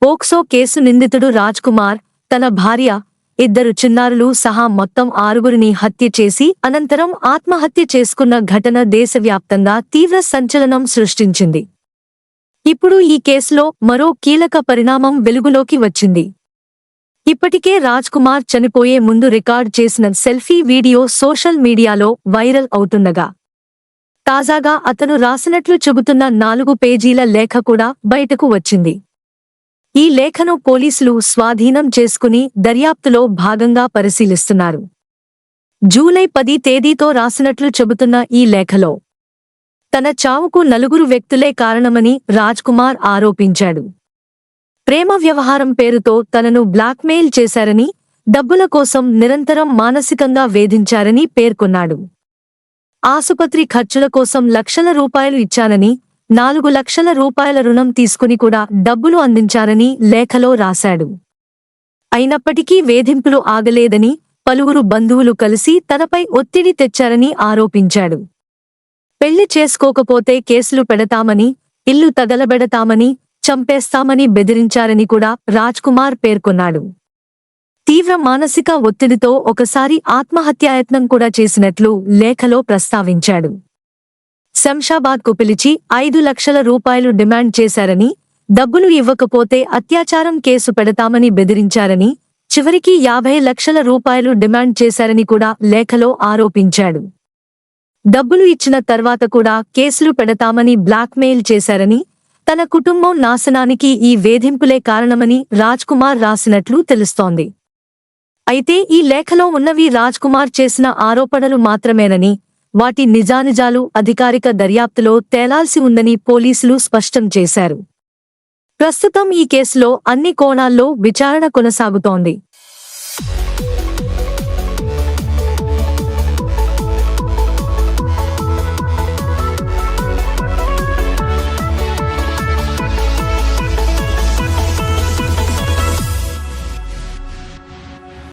POCSO case నిందితుడు రాజ్ కుమార్ తన భార్య, ఇద్దరు చిన్నారులు సహా మొత్తం 6గురిని హత్య చేసి అనంతరం ఆత్మహత్య చేసుకున్న ఘటన దేశవ్యాప్తంగా తీవ్ర సంచలనం సృష్టించింది. ఇప్పుడు ఈ కేసులో మరో కీలక పరిణామం వెలుగులోకి వచ్చింది. ఇప్పటికే రాజ్ కుమార్ చనిపోయే ముందు రికార్డ్ చేసిన సెల్ఫీ వీడియో సోషల్ మీడియాలో వైరల్ అవుతుండగా, తాజాగా అతను రాసినట్లు చెబుతున్న 4 పేజీల లేఖ కూడా బయటకు వచ్చింది. ఈ లేఖను పోలీసులు స్వాధీనం చేసుకుని దర్యాప్తులో భాగంగా పరిశీలిస్తున్నారు. జూలై 10 తేదీతో రాసినట్లు చెబుతున్న ఈ లేఖలో తన చావుకు 4 వ్యక్తులే కారణమని రాజ్ కుమార్ ఆరోపించాడు. ప్రేమ వ్యవహారం పేరుతో తనను బ్లాక్మెయిల్ చేశారని, డబ్బుల కోసం నిరంతరం మానసికంగా వేధించారని పేర్కొన్నాడు. ఆసుపత్రి ఖర్చుల కోసం లక్షల రూపాయలు ఇచ్చానని, 4 లక్షల రూపాయల రుణం తీసుకుని కూడా డబ్బులు అందించారని లేఖలో రాశాడు. అయినప్పటికీ వేధింపులు ఆగలేదని, పలువురు బంధువులు కలిసి తనపై ఒత్తిడి తెచ్చారని ఆరోపించాడు. పెళ్లి చేసుకోకపోతే కేసులు పెడతామని, ఇల్లు తగలబెడతామని, చంపేస్తామని బెదిరించారని కూడా రాజ్ కుమార్ పేర్కొన్నాడు. తీవ్ర మానసిక ఒత్తిడితో ఒకసారి ఆత్మహత్యాయత్నం కూడా చేసినట్లు లేఖలో ప్రస్తావించాడు. శంషాబాద్కు పిలిచి 5 లక్షల రూపాయలు డిమాండ్ చేశారని, డబ్బులు ఇవ్వకపోతే అత్యాచారం కేసు పెడతామని బెదిరించారని, చివరికి 50 లక్షల రూపాయలు డిమాండ్ చేశారని కూడా లేఖలో ఆరోపించాడు. డబ్బులు ఇచ్చిన తర్వాత కూడా కేసులు పెడతామని బ్లాక్మెయిల్ చేశారని, తన కుటుంబం నాశనానికి ఈ వేధింపులే కారణమని రాజ్ కుమార్ రాసినట్లు తెలుస్తోంది. అయితే ఈ లేఖలో ఉన్నవి రాజ్ కుమార్ చేసిన ఆరోపణలు మాత్రమేనని, వాటి నిజానిజాలు అధికారిక దర్యాప్తులో తేలాల్సి ఉందని పోలీసులు స్పష్టం చేశారు. ప్రస్తుతం ఈ కేసులో అన్ని కోణాల్లో విచారణ కొనసాగుతోంది.